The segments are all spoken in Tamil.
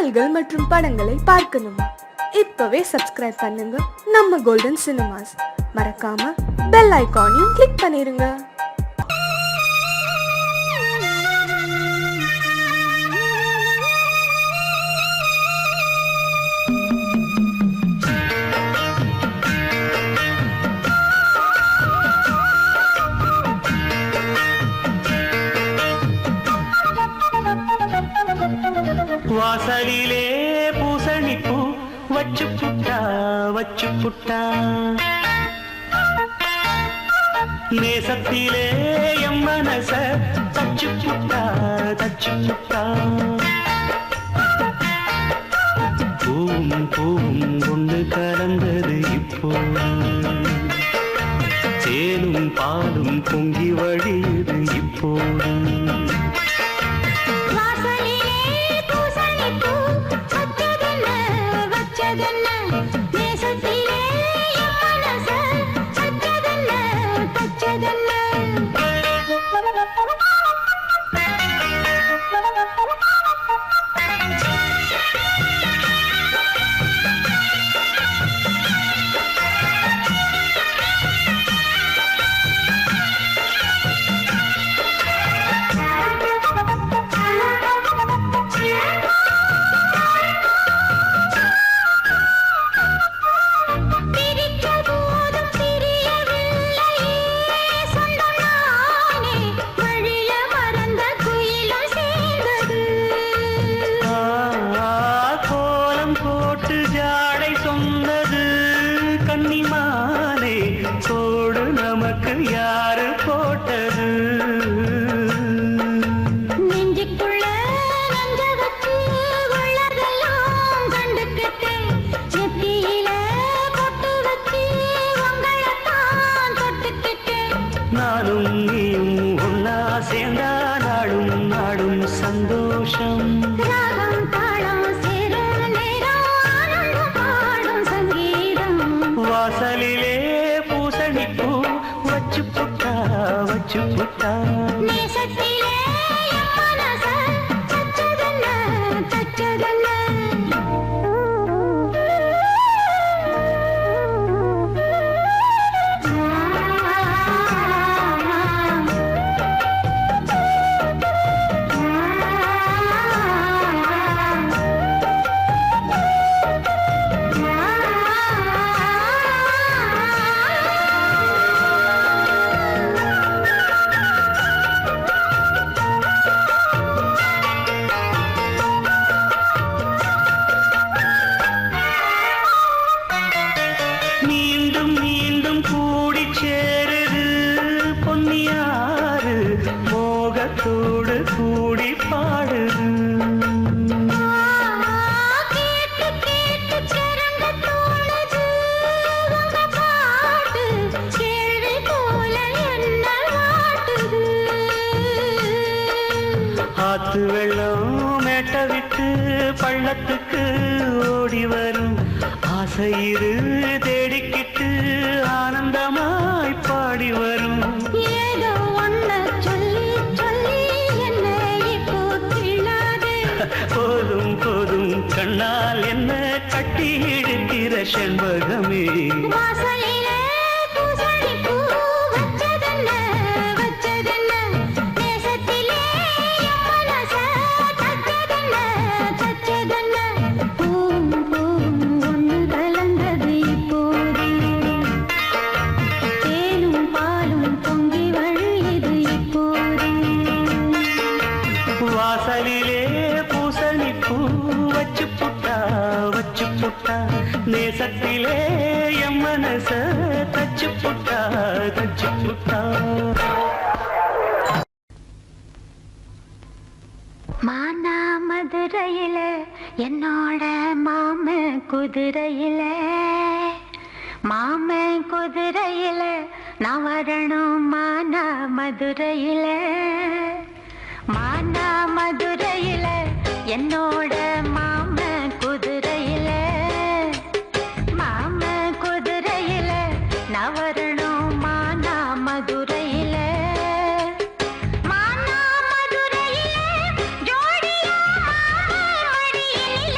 பாடல்கள் மற்றும் படங்களை பார்க்கணுமா? இப்பவே சப்ஸ்கிரைப் பண்ணுங்க நம்ம கோல்டன் சினிமாஸ். மறக்காம பெல் ஐகானையும் கிளிக் பண்ணிருங்க. வாசலிலே பூசணிப்பூ வச்சு புட்டா நேசத்திலே எம் மனச தச்சு புட்டா பூவும் ஒன்று கலந்தது இப்போ தேனும் பாலும் பொங்கி வழியுது இப்போது நானும் நீயும் ஒன்னா சேர்ந்தா நாடும் சந்தோஷம் வாசலிலே பூசணிப்பூ வச்சு புட்டா மீண்டும் கூடி சேருது பொன்னியாறு மோகத்தோடு கூடி பாடுது ஆத்து வெள்ளம் மேட்ட விட்டு பள்ளத்துக்கு ஓடி வரும் ஆசையிரு தேடிக்கிட்டு ஆனந்தமாய் பாடி வரும் ஏதோ ஒன்ன சொல்லி என்ன இப்போ கிள்ளாதே போதும் கண்ணால் என்ன கட்டி இழுக்கிற செண்பகமே வாசலிலே பூசணிப்பூ வச்சதென்ன நேசத்திலே என் மனச தச்சதென்ன பூவும் ஒன்று கலந்தது இப்போது தேனும் பாலும் பொங்கி வழியுது இப்போது வாசலிலே பூசணிப்பூ வச்சு புட்டா நேசத்திலே எம் மனச தச்சு புட்டா மானா மதுரையில என்னோட மாமன் குதிரையில நான் வரணும் மானா மதுரையில என்னோட மாமன் குதிரையில நான் வரணும் மானா மதுரையில ஜோடியா மாமன் மடியில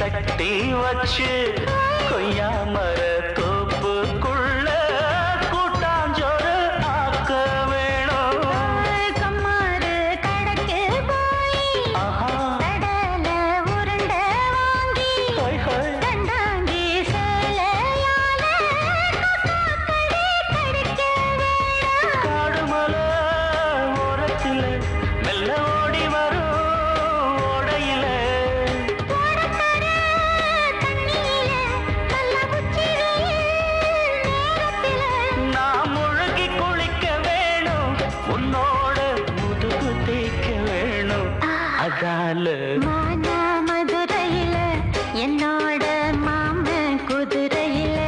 கட்டி வச்சு கொய்யா மர தோப்புக்குள்ள கூட்டாஞ்சோறு ஆக்க வேணும். கம்மாறு கடக்கு போய் ஆஹா கடல உருண்ட வாங்கி ஹோய் ஹோய் கண்டாங்கி சேலையால கொட்டாக்கடி கடிக்க வேணும். காடுமலை ஓரத்தில் மெல்ல ஓடி வரும் ஓடையில ஓடக்கர தண்ணியில நல்ல உச்சி வெயில் நேரத்தில நான் முழுகி குளிக்க வேணும், உன்னோட முதுகு தேய்க்க வேணும். அதால மானா மதுரையில என்னோட மாமன் குதிரையில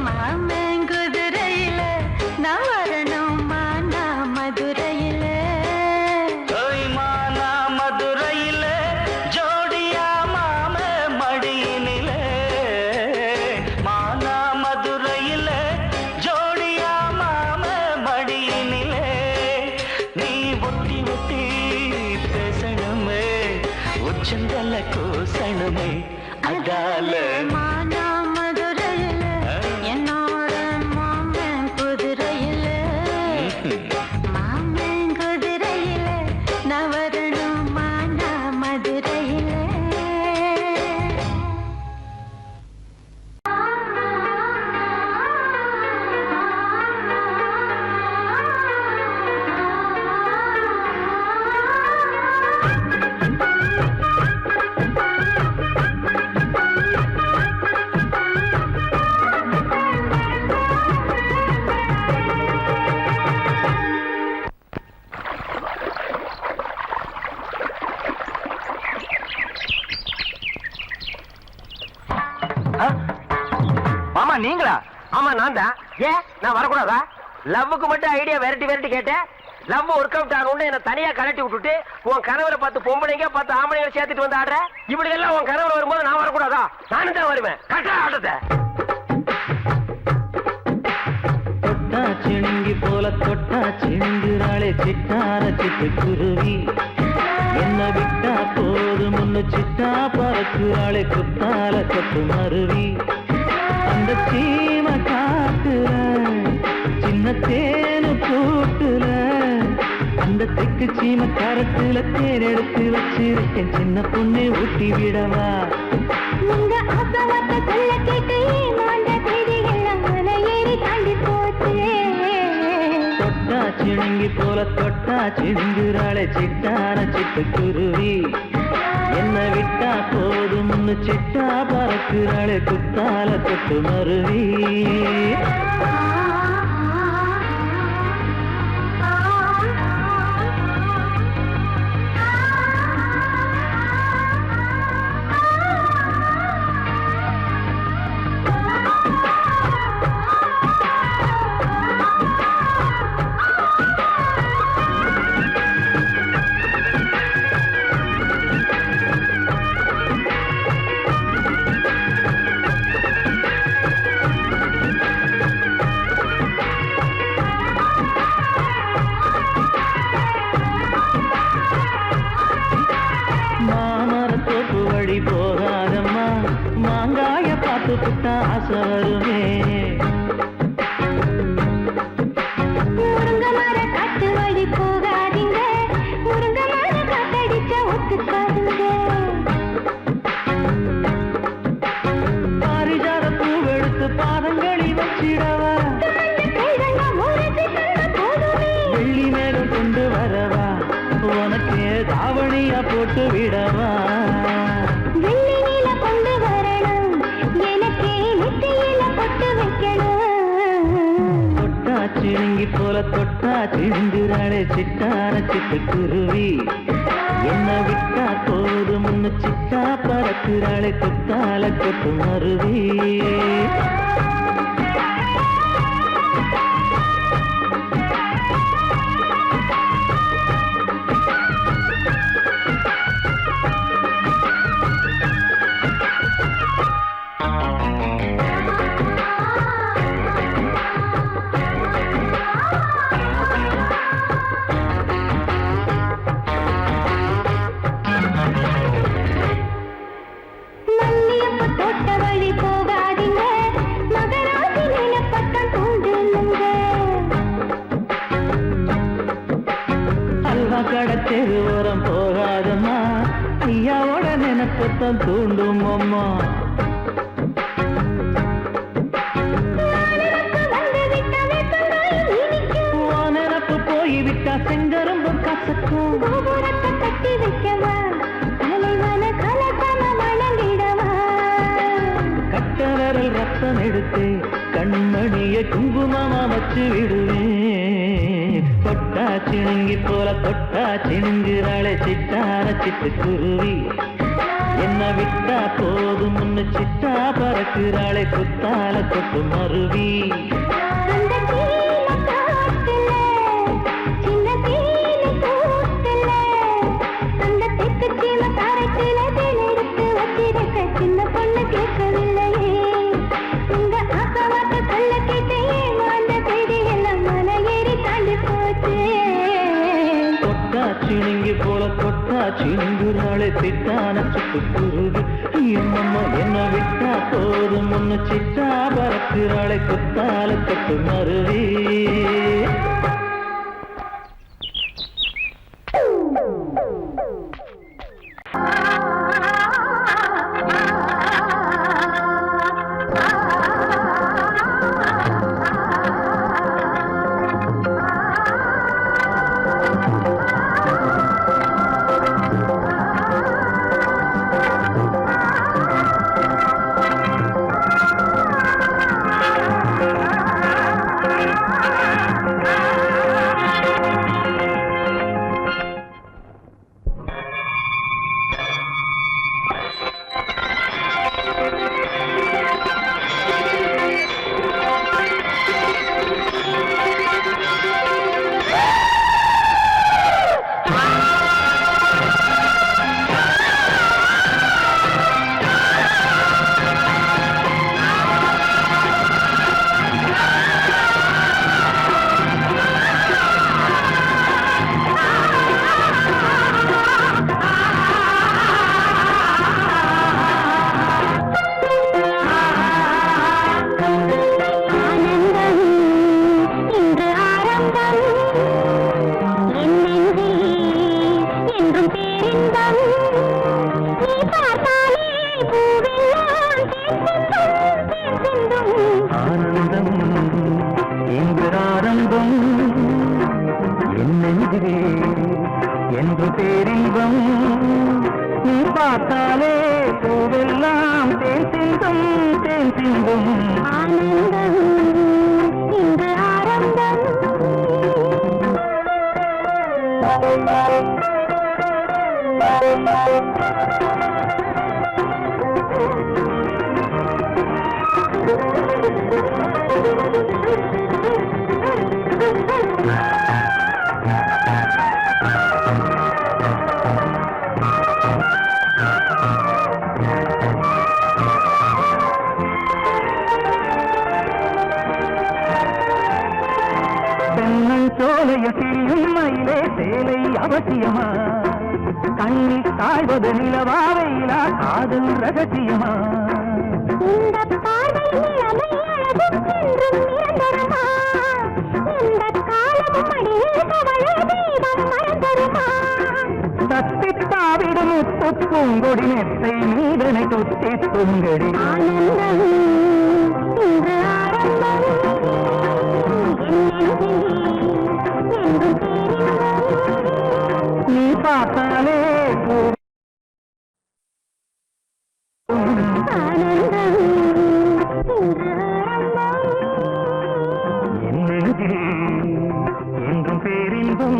மாமன் குதிரையில நான் வரணும் மானா மதுரையில மானா மதுரையில ஜோடியா மாம மடியினில. மானா மதுரையில ஜோடியா மாம மடியினில. நீ ஒட்டி ஒட்டி பேசணுமே, உச்சந்தல கோசணுமே. அதால மானா மதுரையில என்னோட மாமன் குதிரையில மாமன் குதிரையில நான் வரணும் மானா மதுரையில. மாமா நீங்களா? ஆமா நான் தான். ஏன் நான் வரக்கூடாதா? லவ்வுக்கு மட்டும் ஐடியா வெரைட்டி வெரைட்டி கேட்டேன். லவ் ஒர்க் அவுட் ஆகணும்னு என்ன தனியா கலட்டி விட்டுட்டு உன் கணவரை பார்த்து பொம்பளைங்க பார்த்து ஆம்பளைங்க சேர்த்துட்டு வந்து ஆடுற. இப்படி எல்லாம் உன் கணவர் வரும்போது நான் வரக்கூடாதா? நானும் தான் வருவேன். கட்டா ஆட்டத்தை தொட்டா சிணுங்கி போல தொட்டா சிணுங்குறாளே சிட்டார சிட்டுக்குருவி. என்ன விட்டா போதும் முன்னு சிட்டா பறக்குறாளே குத்தால கொத்து மருவி. அந்த சீம காட்டுல சின்ன தேனு கூட்டுல அந்த தெக்கு சீம கரத்துல தேன் எடுத்து வச்சிருக்கேன் சின்ன பொண்ணு ஊட்டி விடவா. உங்க அசவத்தை சொல்ல கேட்டு ஏமாந்த தேதி எல்லாம் மலை ஏறி தாண்டி போச்சு. தொட்டா சிணுங்கி போல தொட்டா சிணுங்குறாளே சிட்டார சிட்டுக்குருவி. என்ன விட்டா போதும்னு சிட்டா பறக்குறாளே குத்தால கொத்து மருவி. மாமரத்தோப்பு வழி போகாதம்மா, மாங்காய பார்த்து புட்டா ஆசை வருமே. முருங்க மர காட்டு வழி போகாதீங்க, முருங்க மர காத்தடிச்ச ஒத்துக்காதுங்க. பாரிஜாத பூவெடுத்து பாதங்களி வச்சிடவா, வெள்ளி மேகம் கொண்டு வரவா, உனக்கு தாவணியா போட்டு விடவா. வெள்ளி நீல கொண்டு வரணும், எனக்கே நெத்தியில பொட்டு வைக்கணும். தொட்டா சிணுங்கி போல தொட்டா சிணுங்குறாளே சிட்டார சிட்டுக்குருவி. என்ன விட்டா போதும்னு சிட்டா பறக்குறாளே குத்தால கொத்து மருவி. கடத்தெரு ஓரம் போகாதம்மா, ஐயாவோட நினைப்பத்தான் தூண்டும் அம்மா. நினப்பு போய்விட்டா செங்கரும்பு கசக்கும். கட்டி வைக்கவா தலைவன கலசம வணங்கிடவா. கட்ட விரல் ரத்தம் எடுத்து கண்மணிய குங்குமமா வச்சு விடுவேன். தொட்டா சிணுங்கி போல தொட்டா சிணுங்குறாளே சிட்டார சிட்டு குருவி. என்ன விட்டா போதும் முன்னு சிட்டா பறக்குறாளே குத்தால தொட்டு மருவி. அந்த தீல காட்டுல சின்ன தீல கூட்டுல அந்த தெற்கு சீம காரைக்குல தேன் எடுத்து வச்சிருக்க சின்ன பொண்ணு கேட்கவில்லையே. உங்க ஆசவாட்ட சொல்ல கேட்டையே அந்த செய்தி எல்லாம் மலை ஏறி தாண்டி போச்சு. தொட்டா சிணுங்கி போல தொட்டா சிணுங்குறாளே சிட்டான சிட்டு குருவி. என்னம்மா என்ன விட்டா போதும் முன்னு சிட்டா பறக்குறாளே குத்தால தொட்டு மருவி. என்று பேரின்பம் நீ பார்த்தாலே பூவெல்லாம் தேன் சிந்தும் தேன் சிந்தும். ஆனந்தம் இன்று ஆரம்பம். சோலையில் திரியும் மயிலே சேலை அவசியமா, கண்ணில் தாழ்வது நிலவாவையிலா காதல் ரகசியமா. இந்த பார்வை நிலைமை அழகும் என்றும் நிரந்தரமா, இந்த காலமும் அடியில் கவலை தெய்வம் மறந்தருமா. தத்தித்தாவிடும் பூங்கொடி நெத்தை நீதனை தொத்தி துங்கடி. ஆனந்தம் இன்று ஆரம்பம். நீ பார்த்தாலே ஆனந்தம் இன்று ஆரம்பம். என்றும் பேரின்பம்.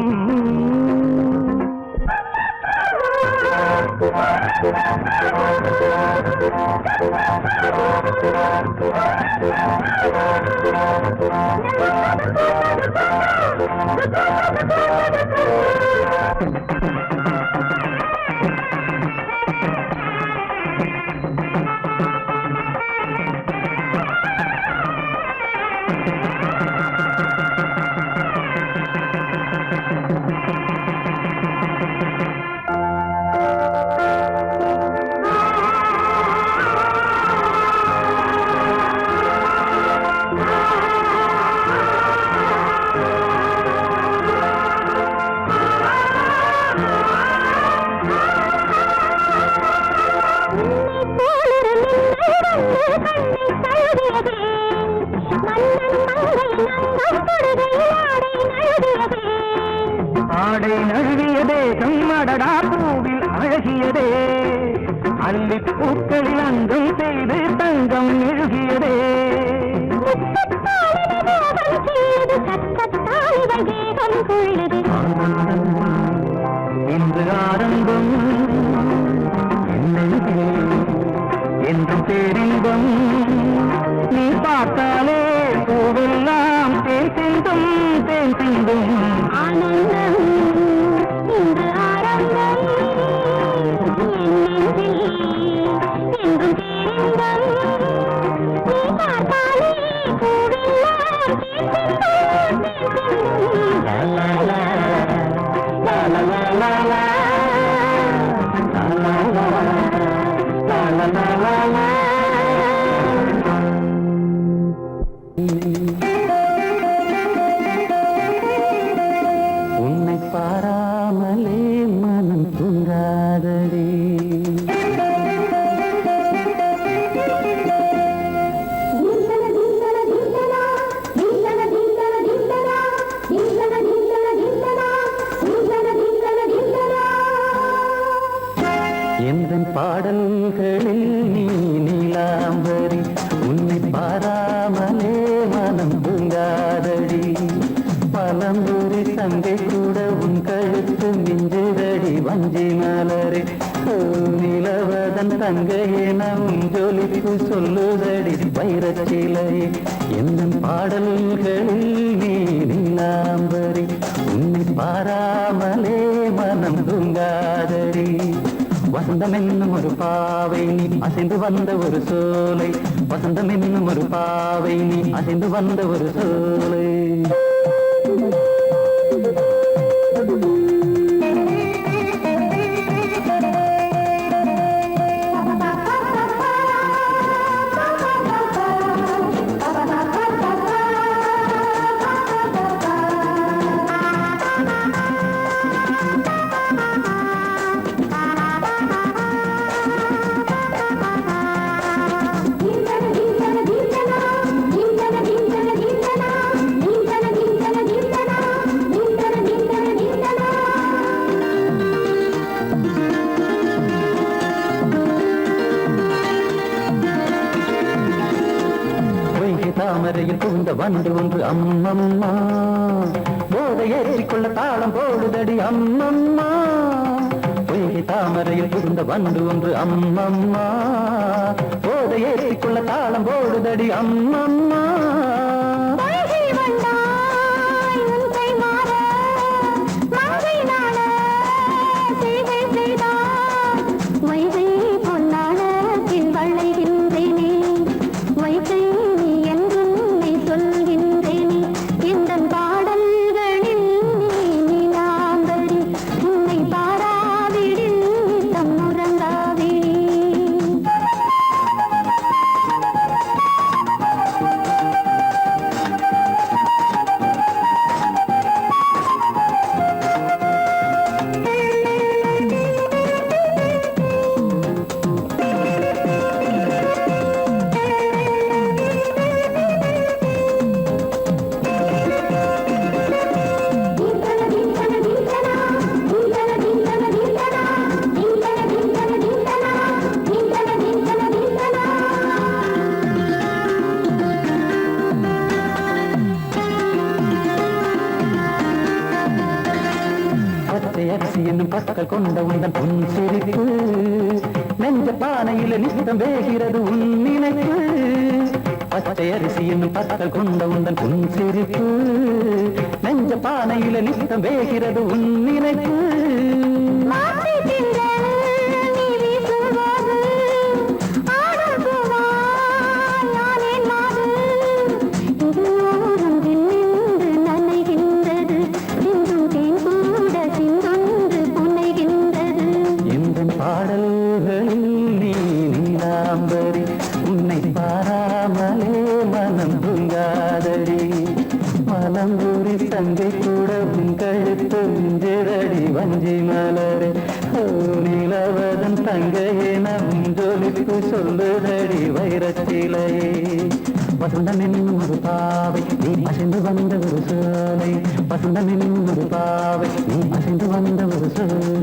நழுவியதே கம்மடடா பூவில் அழகியதே அள்ளி பூக்களில் அங்கம் செய்து தங்கம் எழுகியதே இன்று ஆரம்பம் என்றும் பேரின்பம் நீ பார்த்தாலே பூவெல்லாம் தேன் சிந்தும் தேன் சிந்தும் ஆனந்தம் இன்று ஆரம்பம் என்றும் பேரின்பம் நீ பார்த்தாலே பூவெல்லாம் தேன் சிந்தும் தேன் உன்னை பாராமலே மனம் தூங்காதடி எந்தன் பாடல்களில் நீ நீலாம்பரி உன்னை பாராமலே மனம் தூங்காதடி பலம்புரி தங்கை கூட உன் கழுத்து மிஞ்சுதடி வஞ்சி மலரே நிலவதன் தங்கையென உன் ஜொலிப்பு சொல்லுதடி வைரச்சிலையே எந்தன் பாடல்களில் நீ நீலாம்பரி உன்னை பாராமலே மனம் தூங்காதடி வசந்தம் என்னும் ஒரு பாவை நீ அசைந்து வந்த ஒரு சோலை வசந்தம் என்னும் ஒரு பாவை நீ அசைந்து வந்த ஒரு சோலை தாமரையில் புகுந்த வண்டு ஒன்று அம்மம்மா போதை ஏற்றிக்கொள்ள தாளம் போடுதடி அம்மம்மா பொய்கை தாமரையில் புகுந்த வண்டு ஒன்று அம்மம்மா போதை ஏற்றிக்கொள்ள தாளம் போடுதடி அம்மம்மா அரிசி என்னும் பற்கள் கொண்ட உந்தன் பொன் சிரிப்பு நெஞ்ச பானையில நித்தம் வேகிறது உன் நினைப்பு பச்சை அரிசி என்னும் பற்கள் கொண்ட உந்தன் பொன் சிரிப்பு நெஞ்ச பானையில நித்தம் வேகிறது உன் நினைப்பு பாடல்களில் நீ நீலாம்பரி உன்னை பாராமலே மனம் தூங்காதடி மலம்பூரி தங்கை கூட உன் கழுத்து மிஞ்சிரடி வஞ்சி மலரே நிலவதன் தங்கையே நம் ஜொலிப்பு சொல்லுதடி வைரச்சிலையே வசந்தம் என்னும் ஒரு பாவை நீ அசைந்து வந்த ஒரு சோலை வசந்தம் என்னும் ஒரு பாவை நீ அசைந்து வந்த ஒரு சோலை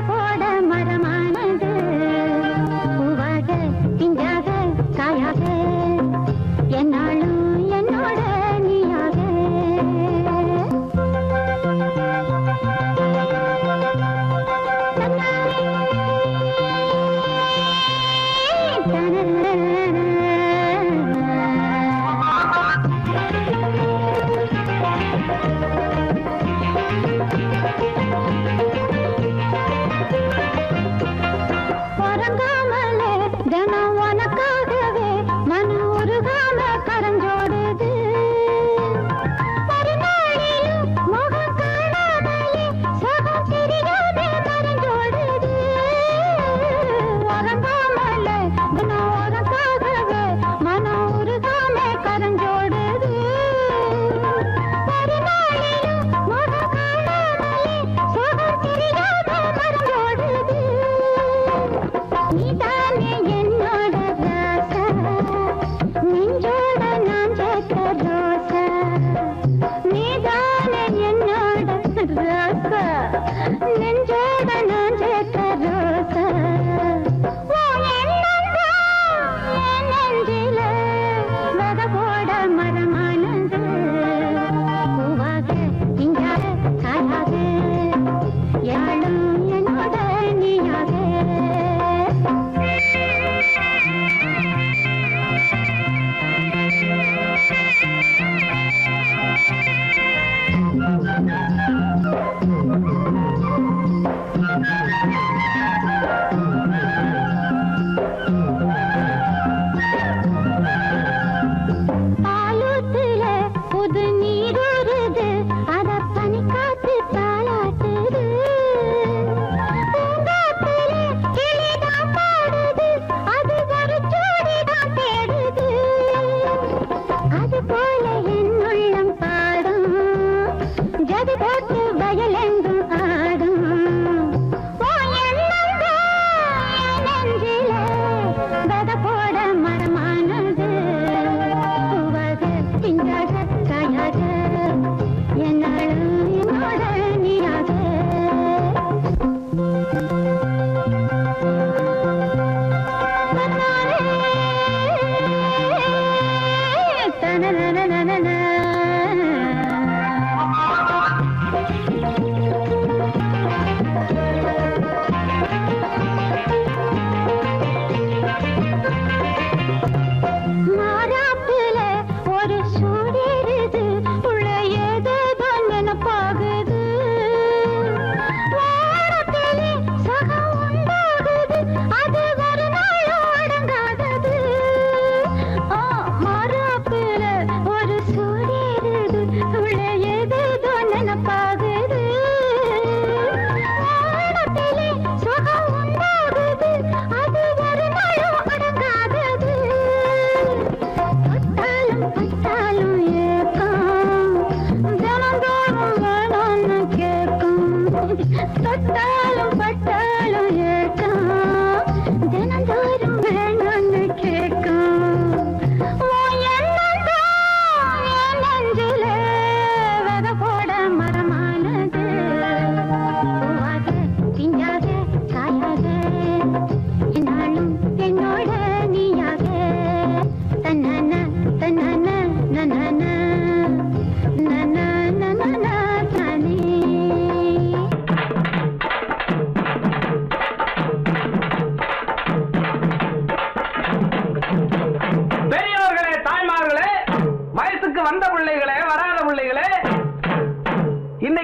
போட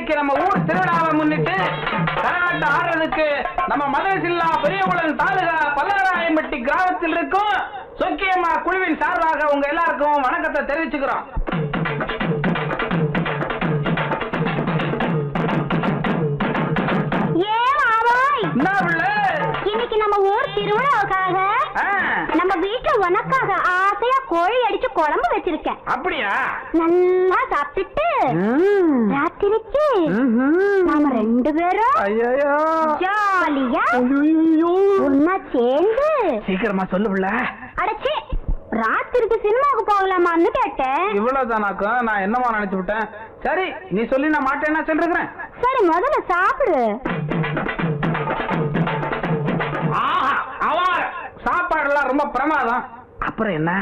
இன்னைக்கு நம்ம ஊர் திருவிழாவை முன்னிட்டு கரகாட்டம் ஆடுறதுக்கு நம்ம மதுரை பெரியகுளம் தாலுகா பல்லவராயம்பட்டி கிராமத்தில் இருக்கும் சொக்கியம்மா குழுவின் சார்பாக உங்க எல்லாருக்கும் வணக்கத்தை தெரிவிச்சுக்கிறோம். இன்னைக்கு நம்ம ஊர் திருவிழாவுக்காக நம்ம வீட்டுல உனக்காக ஆசையா கோழி அடிச்சு குழம்பு வச்சிருக்கேன். அப்படியா? நல்லா சாப்பிட்டுட்டு ராத்திரிக்கு நாம 2 பேரும் ஜாலியா ஒன்னா சேர்ந்து சீக்கிரமா சொல்லுவில்ல. அடச்சி ராத்திரிக்கு சினிமாவுக்கு போகலாமான்னு கேட்டேன். இவ்வளவுதானாக்கா? நான் என்னமா நினைச்சு விட்டேன். சரி நீ சொல்லி நான் மாட்டேன்னா சொல்றேன். சரி முதல்ல சாப்பிடு. சாப்பாடு எல்லாம் ரொம்ப பிரமாதம். அப்புறம் என்ன?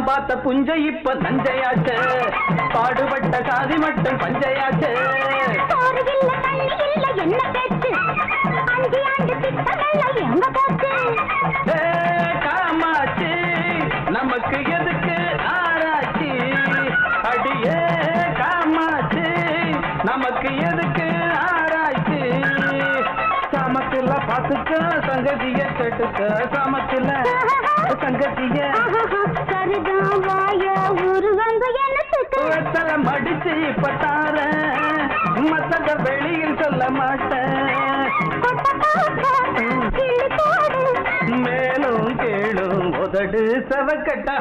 பார்த்த புஞ்சை இப்ப நஞ்சையாச்சு, பாடுபட்ட சாதி மட்டும் பஞ்சையாச்சு. காமாச்சு நமக்கு எதுக்கு ஆராய்ச்சி, அடியே காமாச்சு நமக்கு எதுக்கு ஆராய்ச்சி. சமத்துல பாத்துக்க சங்கதிய கேட்டுக்க, சமத்துல சங்கதிய மடிச்சு பட்டார மத்தத வெளியில் சொல்ல மாட்டேன். மேலும் கேளும் உதடு சவக்கட்டா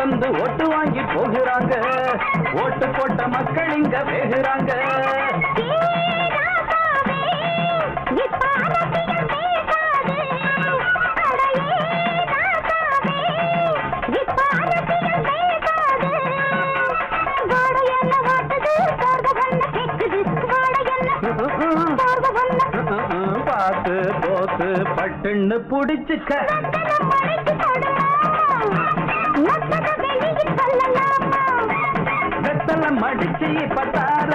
தந்து ஓட்டு வாங்கி போகிறாங்க, ஓட்டு போட்ட மக்கள் இங்க வேகுறாங்க. பார்த்து போத்து பட்டுன்னு புடிச்சுக்க, வெத்தல மடிச்சு பட்டார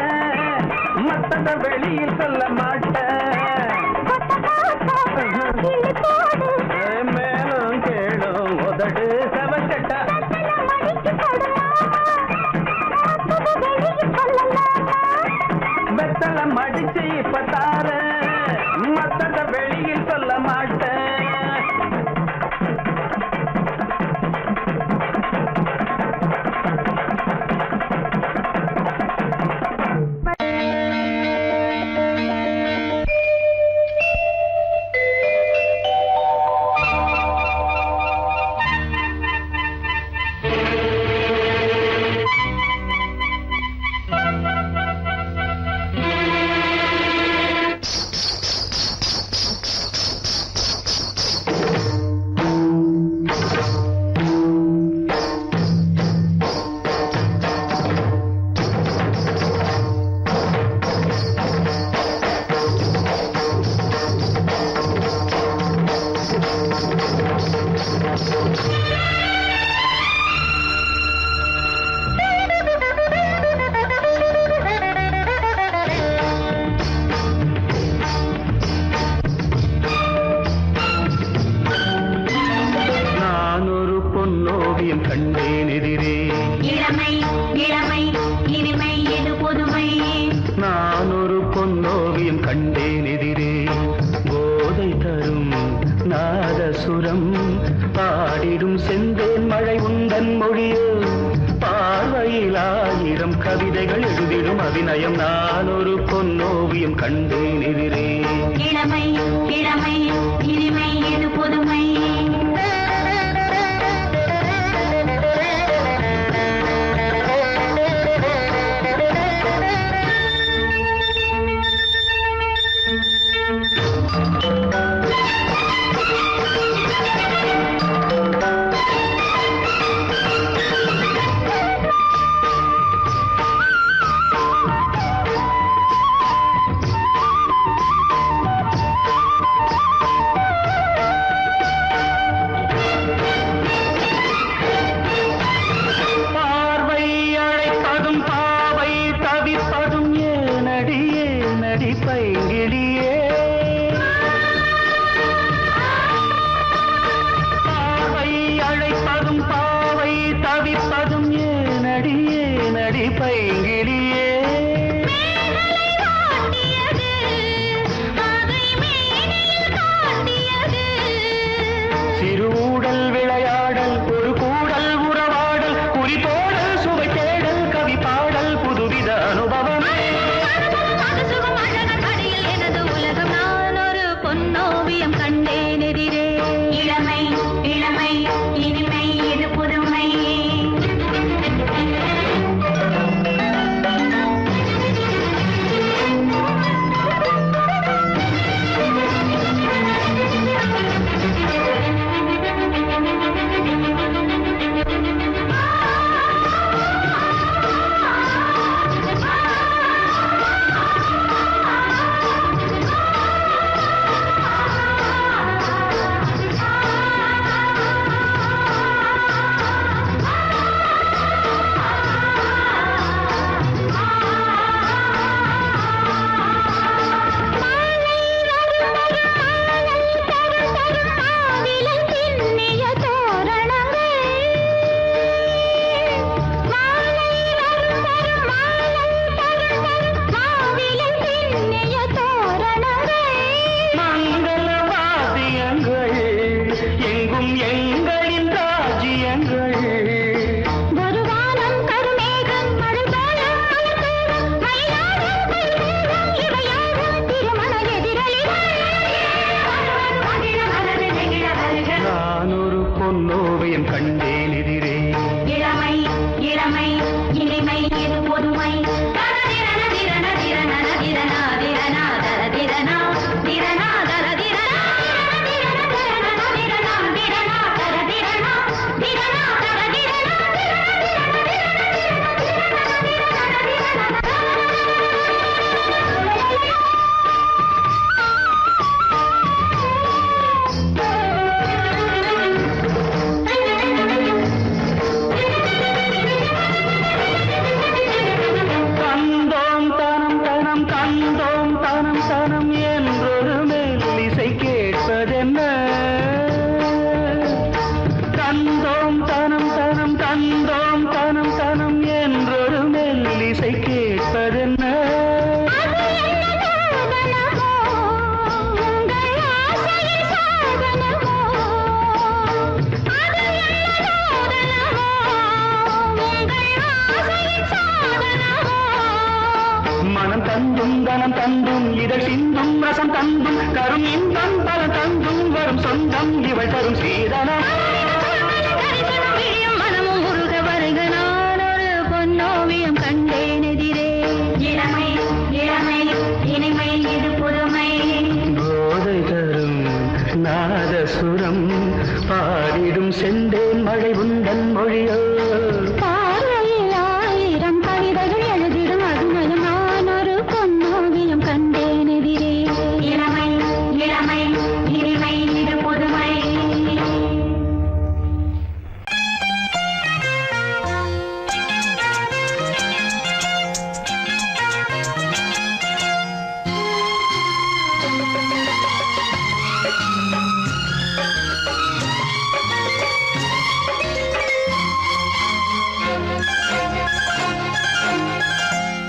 மத்தத வெளியில் சொல்ல மாட்டேன். மேலும் கேளும் உதடு சவக்கட்டா வெத்தல மடிச்சு பட்டார மத்தத வெளியில் சொல்ல மாட்டேன். நான் ஒரு பொன்னோவியம் கண்டேன் எதிரே போதை தரும் நாதசுரம் பாடிடும் செந்தேன் மழை உந்தன் மொழியோ பார்வையில் 1000 கவிதைகள் எழுதிடும் அபிநயம் நான் ஒரு பொன்னோவியம் கண்டேன் எதிரே இளமை இளமை இனிமை இது புதுமை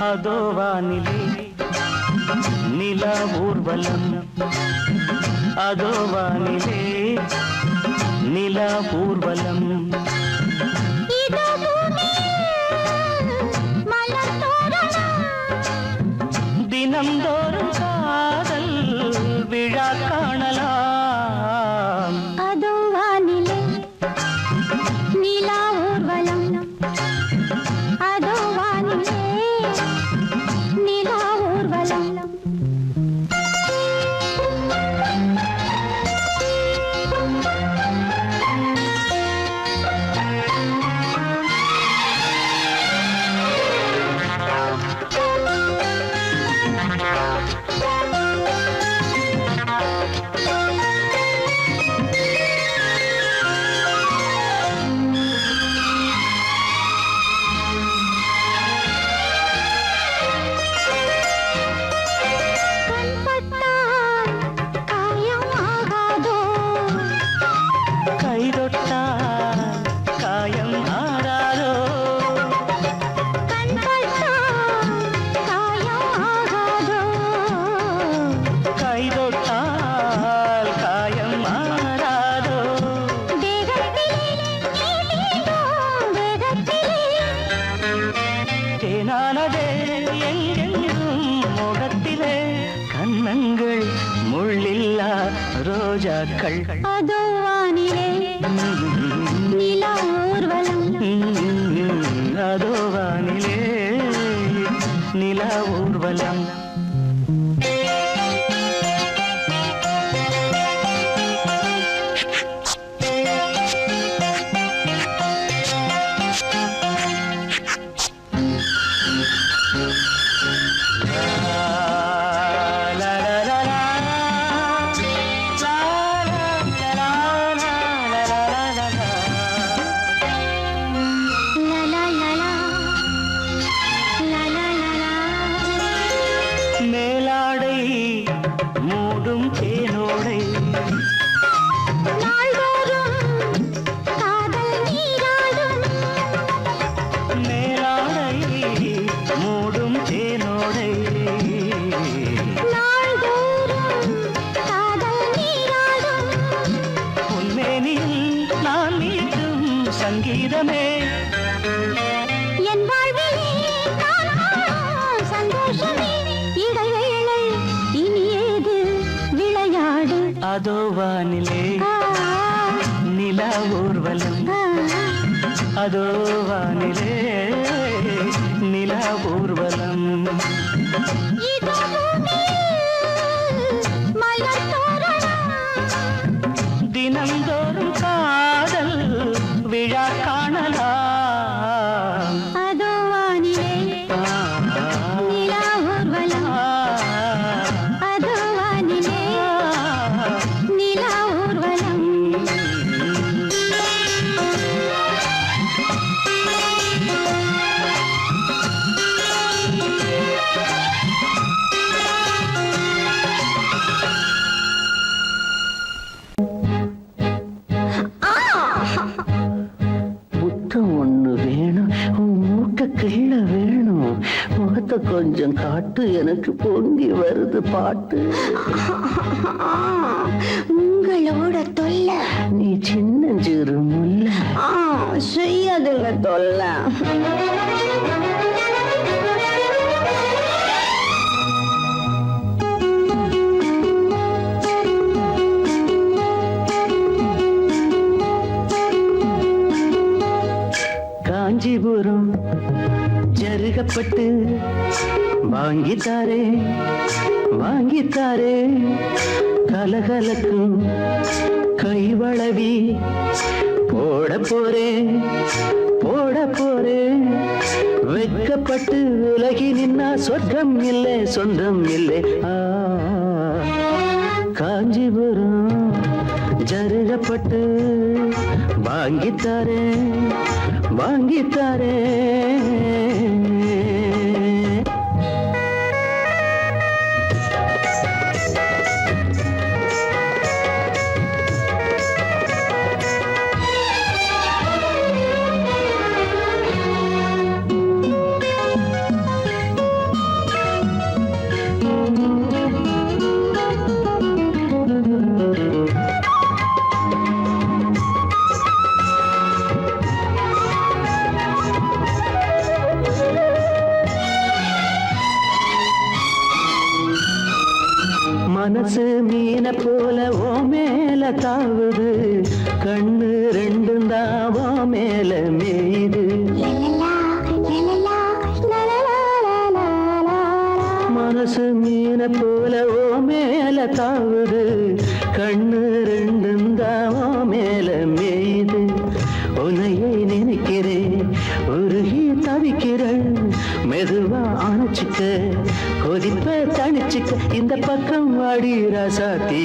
அதோ வானிலே நிலா ஊர்வலம், அதோ வானிலே நிலா ஊர்வலம். இதோ மலர் தோரணம், தினந்தோறும் காதல் விழா காணலாம். அதோ வானிலே நிலா ஊர்வலம், அதோ வானிலே நிலா ஊர்வலம். ரோஜாக்கள் அதோ வானிலே நிலா ஊர்வலம், அதோ வானிலே நிலா ஊர்வலம். மேலாடை மூடும் தேனோடை, நாள்தோறும் காதல் நீராடும். மேலாடை மூடும் தேனோடை, நாள்தோறும் காதல் நீராடும். உன்மேனில் நான் மீட்டும் சங்கீதமே, என் வாழ்விலே நான் காணும் சந்தோஷமே. இடைவேளை இனி ஏது விளையாடு. அதோ வானிலே நிலா ஊர்வலம், அதோ வானிலே நிலா ஊர்வலம். இதோ மலர் தோரணம், தினந்தோறும் காதல் விழா காணலாம். அதோ வானிலே நிலா ஊர்வலம், அதோ வானிலே நிலா ஊர்வலம். முத்தம் ஒண்ணு வேணும், உன் மூக்க கிள்ள வேணும், முகத்தை கொஞ்சம் காட்டு, எனக்கு பொங்கி வருது பாட்டு. உங்களோட தொல்லை நீ சின்னஞ்சிறு முல்ல, செய்யாதுங்க தொல்லை. காஞ்சிபுரம் ஜருகப்பட்டு வாங்கித்தாரே வாங்கித்தாரே, கலகலக்கும் கைவளவி போட போறேன் போட போறேன். வெட்கப்பட்டு விலகி நின்னா சொர்க்கம் இல்லை சொந்தம் இல்லை. காஞ்சிபுரம் ஜருகப்பட்டு வாங்கித்தாரே வாங்கித்தாரே. மனசு மீன போல ஓ மேல தாவுது கண்ணு ரெண்டும் தான் ஓ மேல மேயுது மனசு மீன போல ஓ மேல தாவுது கண்ணு ரெண்டும் தான் ஓ மேல மேயுது உன்னையே நினைக்கிறேன் உருகி தவிக்கிறேன் மெதுவா அணைச்சிக்க கொதிப்ப தணிச்சிக்க இந்த பக்கம் வாடி ராசாத்தி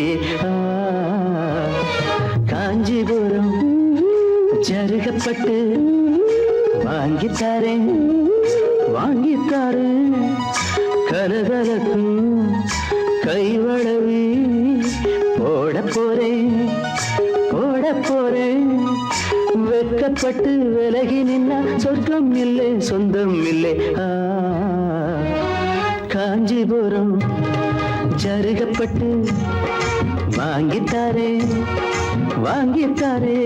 காஞ்சிபுரம் ஜருகப்பட்டு வாங்கித்தாரேன் வாங்கித்தாரேன் கலகலக்கும் கைவளவி போட போறேன் போட போறேன் வெட்கப்பட்டு விலகி நின்னா சொர்க்கம் இல்லை சொந்தம் இல்லை காஞ்சிபுரம் ஜருகப்பட்டு வாங்கித்தாரே வாங்கித்தாரே